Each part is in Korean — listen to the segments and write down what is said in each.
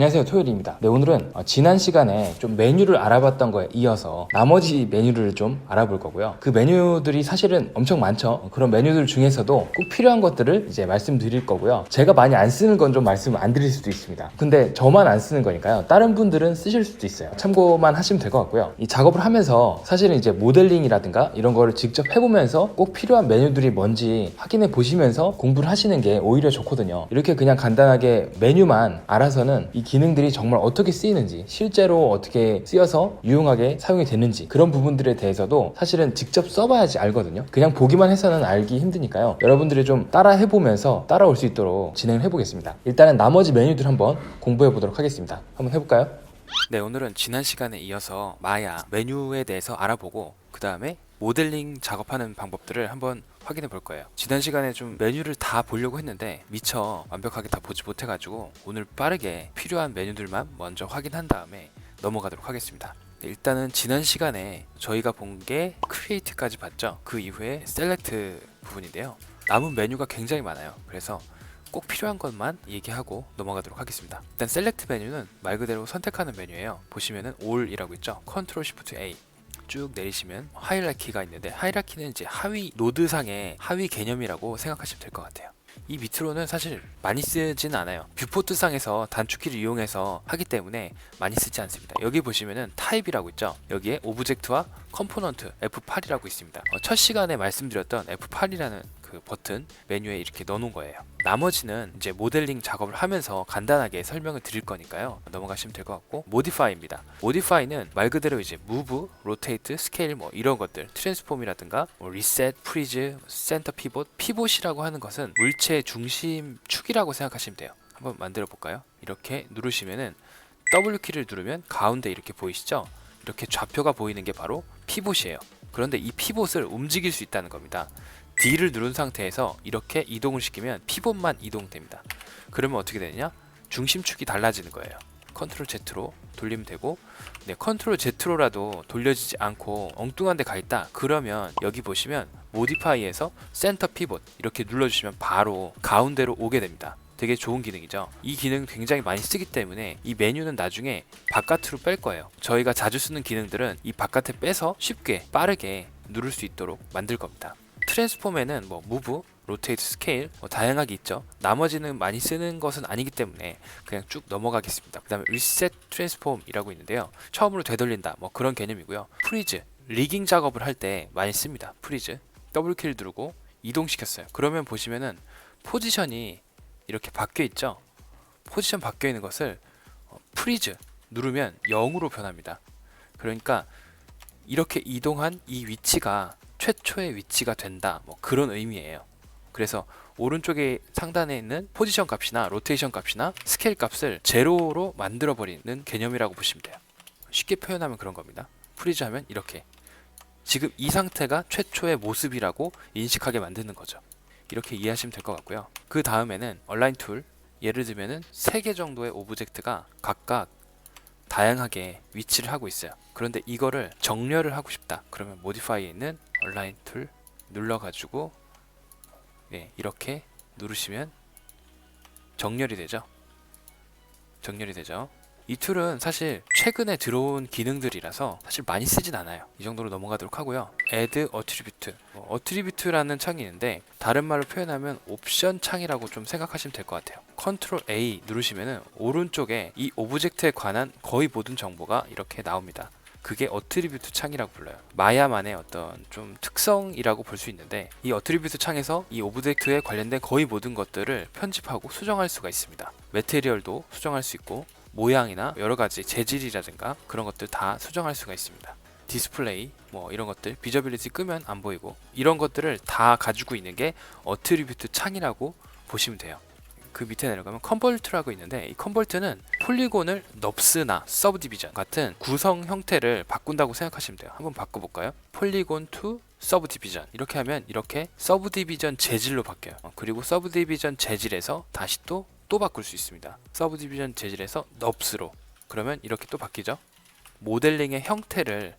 안녕하세요, 토요일입니다. 네, 오늘은 지난 시간에 좀 메뉴를 알아봤던 거에 이어서 나머지 메뉴를 좀 알아볼 거고요. 그 메뉴들이 사실은 엄청 많죠. 그런 메뉴들 중에서도 꼭 필요한 것들을 이제 말씀드릴 거고요. 제가 많이 안 쓰는 건 좀 말씀을 안 드릴 수도 있습니다. 근데 저만 안 쓰는 거니까요. 다른 분들은 쓰실 수도 있어요. 참고만 하시면 될 것 같고요. 이 작업을 하면서 사실은 이제 모델링이라든가 이런 거를 직접 해보면서 꼭 필요한 메뉴들이 뭔지 확인해 보시면서 공부를 하시는 게 오히려 좋거든요. 이렇게 그냥 간단하게 메뉴만 알아서는 이 기능들이 정말 어떻게 쓰이는지, 실제로 어떻게 쓰여서 유용하게 사용이 되는지, 그런 부분들에 대해서도 사실은 직접 써봐야지 알거든요. 그냥 보기만 해서는 알기 힘드니까요. 여러분들이 좀 따라 해보면서 따라올 수 있도록 진행을 해보겠습니다. 일단은 나머지 메뉴들 한번 공부해 보도록 하겠습니다. 한번 해볼까요? 네, 오늘은 지난 시간에 이어서 마야 메뉴에 대해서 알아보고 그 다음에 모델링 작업하는 방법들을 한번 확인해 볼 거예요. 지난 시간에 좀 메뉴를 다 보려고 했는데 미처 완벽하게 다 보지 못해가지고 오늘 빠르게 필요한 메뉴들만 먼저 확인한 다음에 넘어가도록 하겠습니다. 일단은 지난 시간에 저희가 본 게 크리에이트까지 봤죠. 그 이후에 셀렉트 부분인데요. 남은 메뉴가 굉장히 많아요. 그래서 꼭 필요한 것만 얘기하고 넘어가도록 하겠습니다. 일단 셀렉트 메뉴는 말 그대로 선택하는 메뉴예요. 보시면은 all이라고 있죠. 컨트롤 시프트 A 쭉 내리시면 하이라키가 있는데, 하이라키는 이제 하위 노드상의 하위 개념이라고 생각하시면 될 것 같아요. 이 밑으로는 사실 많이 쓰진 않아요. 뷰포트상에서 단축키를 이용해서 하기 때문에 많이 쓰지 않습니다. 여기 보시면은 타입이라고 있죠. 여기에 오브젝트와 컴포넌트 F8이라고 있습니다. 첫 시간에 말씀드렸던 F8이라는 그 버튼 메뉴에 이렇게 넣어놓은 거예요. 나머지는 이제 모델링 작업을 하면서 간단하게 설명을 드릴 거니까요. 넘어가시면 될 것 같고, 모디파이입니다. 모디파이는 말 그대로 이제 무브, 로테이트, 스케일 뭐 이런 것들, 트랜스폼이라든가 뭐 리셋, 프리즈, 센터 피봇, 피봇이라고 하는 것은 물체 중심축이라고 생각하시면 돼요. 한번 만들어 볼까요? 이렇게 누르시면은 W키를 누르면 가운데 이렇게 보이시죠? 이렇게 좌표가 보이는 게 바로 피봇이에요. 그런데 이 피봇을 움직일 수 있다는 겁니다. D를 누른 상태에서 이렇게 이동을 시키면 피봇만 이동됩니다. 그러면 어떻게 되느냐? 중심축이 달라지는 거예요. 컨트롤 Z로 돌리면 되고, 네, 컨트롤 Z로라도 돌려지지 않고 엉뚱한 데 가 있다. 그러면 여기 보시면 모디파이에서 센터 피봇 이렇게 눌러주시면 바로 가운데로 오게 됩니다. 되게 좋은 기능이죠. 이 기능 굉장히 많이 쓰기 때문에 이 메뉴는 나중에 바깥으로 뺄 거예요. 저희가 자주 쓰는 기능들은 이 바깥에 빼서 쉽게 빠르게 누를 수 있도록 만들 겁니다. 트랜스폼에는 뭐 무브, 로테이트, 스케일 다양하게 있죠. 나머지는 많이 쓰는 것은 아니기 때문에 그냥 쭉 넘어가겠습니다. 그 다음에 리셋 트랜스폼이라고 있는데요. 처음으로 되돌린다 뭐 그런 개념이고요. 프리즈, 리깅 작업을 할 때 많이 씁니다. 프리즈, W키를 누르고 이동시켰어요. 그러면 보시면은 포지션이 이렇게 바뀌어 있죠. 포지션 바뀌어 있는 것을 프리즈 누르면 0으로 변합니다. 그러니까 이렇게 이동한 이 위치가 최초의 위치가 된다, 뭐 그런 의미예요. 그래서 오른쪽에 상단에 있는 포지션 값이나 로테이션 값이나 스케일 값을 제로로 만들어 버리는 개념이라고 보시면 돼요. 쉽게 표현하면 그런 겁니다. 프리즈 하면 이렇게 지금 이 상태가 최초의 모습이라고 인식하게 만드는 거죠. 이렇게 이해하시면 될 것 같고요. 그 다음에는 얼라인 툴, 예를 들면은 3개 정도의 오브젝트가 각각 다양하게 위치를 하고 있어요. 그런데 이거를 정렬을 하고 싶다. 그러면 모디파이에 있는 얼라인 툴 눌러가지고 이렇게 누르시면 정렬이 되죠. 이 툴은 사실 최근에 들어온 기능들이라서 사실 많이 쓰진 않아요. 이 정도로 넘어가도록 하고요. Add Attribute, Attribute라는 창이 있는데 다른 말로 표현하면 옵션 창이라고 좀 생각하시면 될 것 같아요. Ctrl A 누르시면은 오른쪽에 이 오브젝트에 관한 거의 모든 정보가 이렇게 나옵니다. 그게 어트리뷰트 창이라고 불러요. 마야만의 어떤 좀 특성이라고 볼 수 있는데, 이 어트리뷰트 창에서 이 오브젝트에 관련된 거의 모든 것들을 편집하고 수정할 수가 있습니다. 매테리얼도 수정할 수 있고 모양이나 여러가지 재질이라든가 그런 것들 다 수정할 수가 있습니다. 디스플레이 뭐 이런 것들, 비저빌리티 끄면 안 보이고 이런 것들을 다 가지고 있는 게 어트리뷰트 창이라고 보시면 돼요. 그 밑에 내려가면 컨버트라고 있는데, 이 컨버트는 폴리곤을 넙스나 서브디비전 같은 구성 형태를 바꾼다고 생각하시면 돼요. 한번 바꿔볼까요? 폴리곤 투 서브디비전 이렇게 하면 이렇게 서브디비전 재질로 바뀌어요. 그리고 서브디비전 재질에서 다시 또 바꿀 수 있습니다. 서브디비전 재질에서 넙스로, 그러면 이렇게 또 바뀌죠. 모델링의 형태를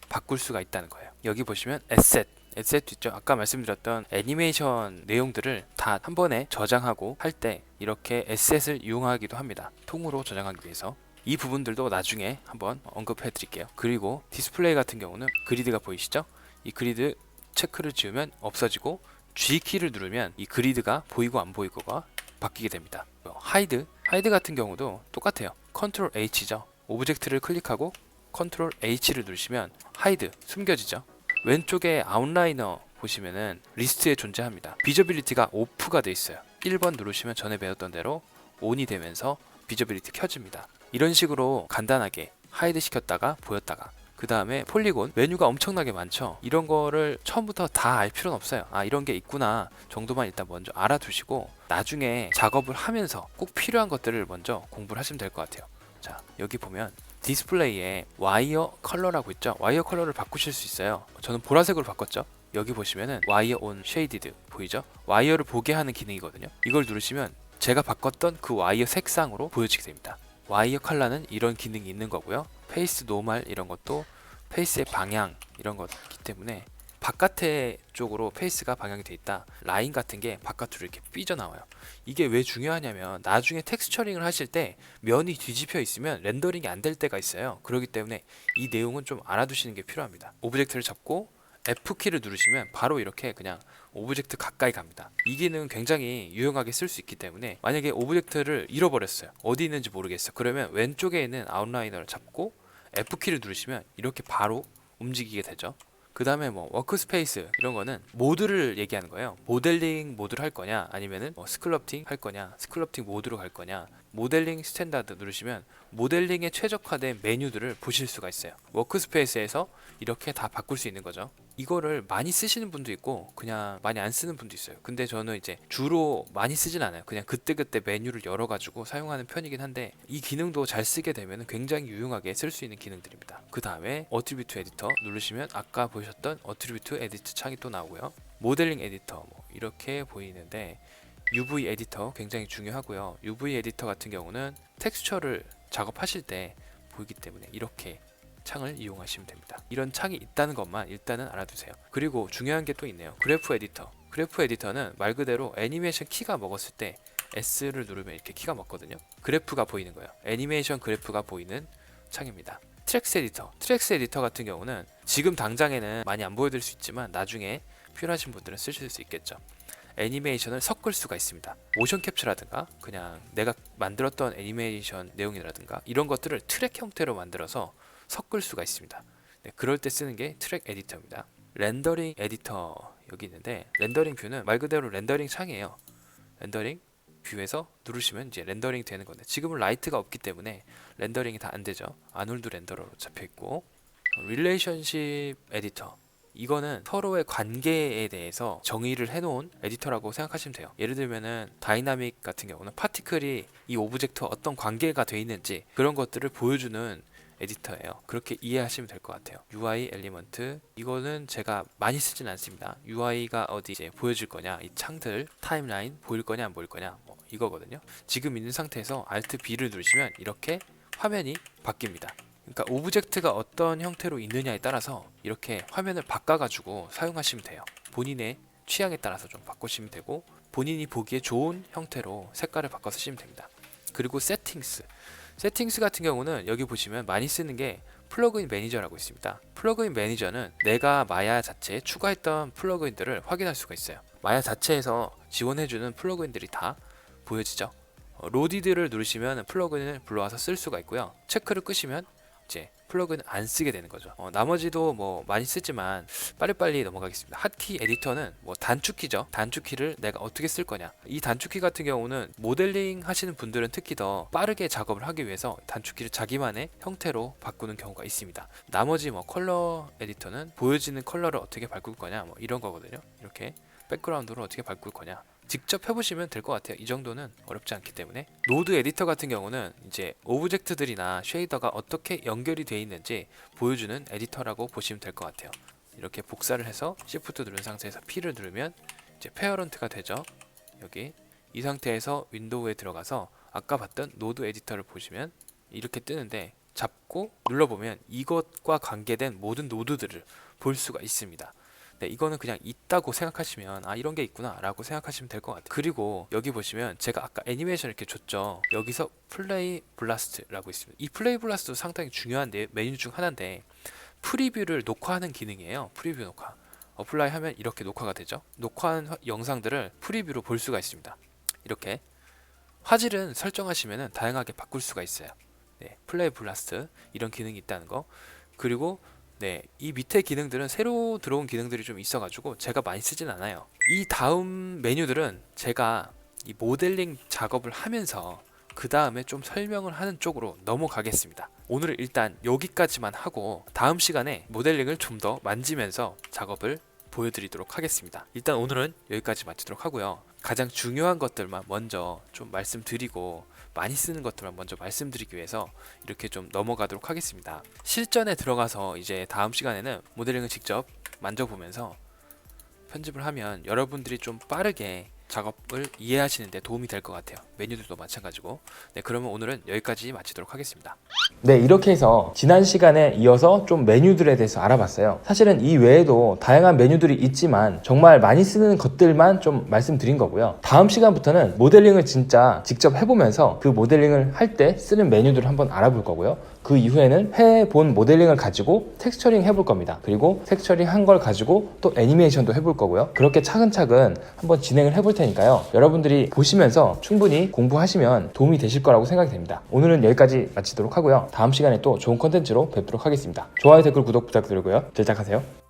바꿀 수가 있다는 거예요. 여기 보시면 에셋 에셋도 있죠. 아까 말씀드렸던 애니메이션 내용들을 다 한 번에 저장하고 할 때 이렇게 에셋을 이용하기도 합니다. 통으로 저장하기 위해서. 이 부분들도 나중에 한번 언급해 드릴게요. 그리고 디스플레이 같은 경우는 그리드가 보이시죠? 이 그리드 체크를 지우면 없어지고 G키를 누르면 이 그리드가 보이고 안 보이고가 바뀌게 됩니다. 하이드 같은 경우도 똑같아요. 컨트롤 H죠. 오브젝트를 클릭하고 컨트롤 H를 누르시면 하이드 숨겨지죠. 왼쪽에 아웃라이너 보시면은 리스트에 존재합니다. 비저빌리티가 오프가 돼 있어요. 1번 누르시면 전에 배웠던 대로 ON이 되면서 비저빌리티 켜집니다. 이런 식으로 간단하게 하이드 시켰다가 보였다가, 그 다음에 폴리곤 메뉴가 엄청나게 많죠. 이런 거를 처음부터 다 알 필요는 없어요. 아, 이런 게 있구나 정도만 일단 먼저 알아두시고 나중에 작업을 하면서 꼭 필요한 것들을 먼저 공부를 하시면 될 것 같아요. 자, 여기 보면 디스플레이에 와이어 컬러라고 있죠. 와이어 컬러를 바꾸실 수 있어요. 저는 보라색으로 바꿨죠. 여기 보시면은 와이어 온 쉐이디드 보이죠? 와이어를 보게 하는 기능이거든요. 이걸 누르시면 제가 바꿨던 그 와이어 색상으로 보여지게 됩니다. 와이어 컬러는 이런 기능이 있는 거고요. 페이스 노멀 이런 것도 페이스의 방향 이런 거기 때문에 바깥에 쪽으로 페이스가 방향이 돼 있다. 라인 같은 게 바깥으로 이렇게 삐져나와요. 이게 왜 중요하냐면 나중에 텍스처링을 하실 때 면이 뒤집혀 있으면 렌더링이 안 될 때가 있어요. 그렇기 때문에 이 내용은 좀 알아두시는 게 필요합니다. 오브젝트를 잡고 F키를 누르시면 바로 이렇게 그냥 오브젝트 가까이 갑니다. 이 기능은 굉장히 유용하게 쓸 수 있기 때문에 만약에 오브젝트를 잃어버렸어요. 어디 있는지 모르겠어요. 그러면 왼쪽에 있는 아웃라이너를 잡고 F키를 누르시면 이렇게 바로 움직이게 되죠. 그 다음에 뭐 워크스페이스 이런 거는 모드를 얘기하는 거예요. 모델링 모드를 할 거냐 아니면은 스클럽팅 할 거냐, 스클럽팅 모드로 갈 거냐. 모델링 스탠다드 누르시면 모델링에 최적화된 메뉴들을 보실 수가 있어요. 워크스페이스에서 이렇게 다 바꿀 수 있는 거죠. 이거를 많이 쓰시는 분도 있고 그냥 많이 안 쓰는 분도 있어요. 근데 저는 이제 주로 많이 쓰진 않아요. 그냥 그때그때 메뉴를 열어가지고 사용하는 편이긴 한데 이 기능도 잘 쓰게 되면 굉장히 유용하게 쓸 수 있는 기능들입니다. 그 다음에 어트리뷰트 에디터 누르시면 아까 보셨던 어트리뷰트 에디터 창이 또 나오고요. 모델링 에디터 뭐 이렇게 보이는데 UV 에디터 굉장히 중요하고요. UV 에디터 같은 경우는 텍스처를 작업하실 때 보이기 때문에 이렇게 창을 이용하시면 됩니다. 이런 창이 있다는 것만 일단은 알아두세요. 그리고 중요한 게 또 있네요. 그래프 에디터. 그래프 에디터는 말 그대로 애니메이션 키가 먹었을 때 S를 누르면 이렇게 키가 먹거든요. 그래프가 보이는 거예요. 애니메이션 그래프가 보이는 창입니다. 트랙스 에디터. 트랙스 에디터 같은 경우는 지금 당장에는 많이 안 보여드릴 수 있지만 나중에 필요하신 분들은 쓰실 수 있겠죠. 애니메이션을 섞을 수가 있습니다. 모션 캡처라든가 그냥 내가 만들었던 애니메이션 내용이라든가 이런 것들을 트랙 형태로 만들어서 섞을 수가 있습니다. 네, 그럴 때 쓰는 게 트랙 에디터입니다. 렌더링 에디터 여기 있는데 렌더링 뷰는 말 그대로 렌더링 창이에요. 렌더링 뷰에서 누르시면 이제 렌더링 되는 건데 지금은 라이트가 없기 때문에 렌더링이 다 안 되죠. 아놀드 렌더러로 잡혀 있고 릴레이션십 에디터 이거는 서로의 관계에 대해서 정의를 해놓은 에디터라고 생각하시면 돼요. 예를 들면은 다이나믹 같은 경우는 파티클이 이 오브젝트와 어떤 관계가 돼 있는지 그런 것들을 보여주는 에디터예요. 그렇게 이해하시면 될 것 같아요. UI 엘리먼트 이거는 제가 많이 쓰진 않습니다. UI가 어디 이제 보여질 거냐, 이 창들 타임라인 보일 거냐 안 보일 거냐 뭐 이거거든요. 지금 있는 상태에서 Alt B를 누르시면 이렇게 화면이 바뀝니다. 그러니까 오브젝트가 어떤 형태로 있느냐에 따라서 이렇게 화면을 바꿔가지고 사용하시면 돼요. 본인의 취향에 따라서 좀 바꾸시면 되고 본인이 보기에 좋은 형태로 색깔을 바꿔 쓰시면 됩니다. 그리고 세팅스 같은 경우는 여기 보시면 많이 쓰는 게 플러그인 매니저라고 있습니다. 플러그인 매니저는 내가 마야 자체에 추가했던 플러그인들을 확인할 수가 있어요. 마야 자체에서 지원해주는 플러그인들이 다 보여지죠. 로디드를 누르시면 플러그인을 불러와서 쓸 수가 있고요. 체크를 끄시면 이제 플러그인을 안 쓰게 되는 거죠. 나머지도 뭐 많이 쓰지만 빨리빨리 넘어가겠습니다. 핫키 에디터는 뭐 단축키죠. 단축키를 내가 어떻게 쓸 거냐. 이 단축키 같은 경우는 모델링 하시는 분들은 특히 더 빠르게 작업을 하기 위해서 단축키를 자기만의 형태로 바꾸는 경우가 있습니다. 나머지 뭐 컬러 에디터는 보여지는 컬러를 어떻게 바꿀 거냐 뭐 이런 거거든요. 이렇게 백그라운드로 어떻게 바꿀 거냐. 직접 해보시면 될 것 같아요. 이 정도는 어렵지 않기 때문에. 노드 에디터 같은 경우는 이제 오브젝트들이나 쉐이더가 어떻게 연결이 되어 있는지 보여주는 에디터라고 보시면 될 것 같아요. 이렇게 복사를 해서 Shift 누른 상태에서 P를 누르면 이제 페어런트가 되죠. 여기 이 상태에서 윈도우에 들어가서 아까 봤던 노드 에디터를 보시면 이렇게 뜨는데 잡고 눌러보면 이것과 관계된 모든 노드들을 볼 수가 있습니다. 네, 이거는 그냥 있다고 생각하시면 아 이런 게 있구나 라고 생각하시면 될 것 같아요. 그리고 여기 보시면 제가 아까 애니메이션 이렇게 줬죠. 여기서 플레이 블라스트라고 있습니다. 이 플레이 블라스트 상당히 중요한 메뉴 중 하나인데 프리뷰를 녹화하는 기능이에요. 프리뷰 녹화. 어플라이 하면 이렇게 녹화가 되죠. 녹화한 영상들을 프리뷰로 볼 수가 있습니다. 이렇게 화질은 설정하시면 다양하게 바꿀 수가 있어요. 네, 플레이 블라스트 이런 기능이 있다는 거. 그리고 네, 이 밑에 기능들은 새로 들어온 기능들이 좀 있어가지고 제가 많이 쓰진 않아요. 이 다음 메뉴들은 제가 이 모델링 작업을 하면서 그 다음에 좀 설명을 하는 쪽으로 넘어가겠습니다. 오늘은 일단 여기까지만 하고 다음 시간에 모델링을 좀 더 만지면서 작업을 보여드리도록 하겠습니다. 일단 오늘은 여기까지 마치도록 하고요. 가장 중요한 것들만 먼저 좀 말씀드리고 많이 쓰는 것들만 먼저 말씀드리기 위해서 이렇게 좀 넘어가도록 하겠습니다. 실전에 들어가서 이제 다음 시간에는 모델링을 직접 만져보면서 편집을 하면 여러분들이 좀 빠르게 작업을 이해하시는 데 도움이 될 것 같아요. 메뉴들도 마찬가지고. 네, 그러면 오늘은 여기까지 마치도록 하겠습니다. 네, 이렇게 해서 지난 시간에 이어서 좀 메뉴들에 대해서 알아봤어요. 사실은 이 외에도 다양한 메뉴들이 있지만 정말 많이 쓰는 것들만 좀 말씀드린 거고요. 다음 시간부터는 모델링을 진짜 직접 해보면서 그 모델링을 할 때 쓰는 메뉴들을 한번 알아볼 거고요. 그 이후에는 해본 모델링을 가지고 텍스처링 해볼 겁니다. 그리고 텍스처링 한 걸 가지고 또 애니메이션도 해볼 거고요. 그렇게 차근차근 한번 진행을 해볼 테니까요. 여러분들이 보시면서 충분히 공부하시면 도움이 되실 거라고 생각이 됩니다. 오늘은 여기까지 마치도록 하고요. 다음 시간에 또 좋은 컨텐츠로 뵙도록 하겠습니다. 좋아요, 댓글, 구독 부탁드리고요. 제작하세요.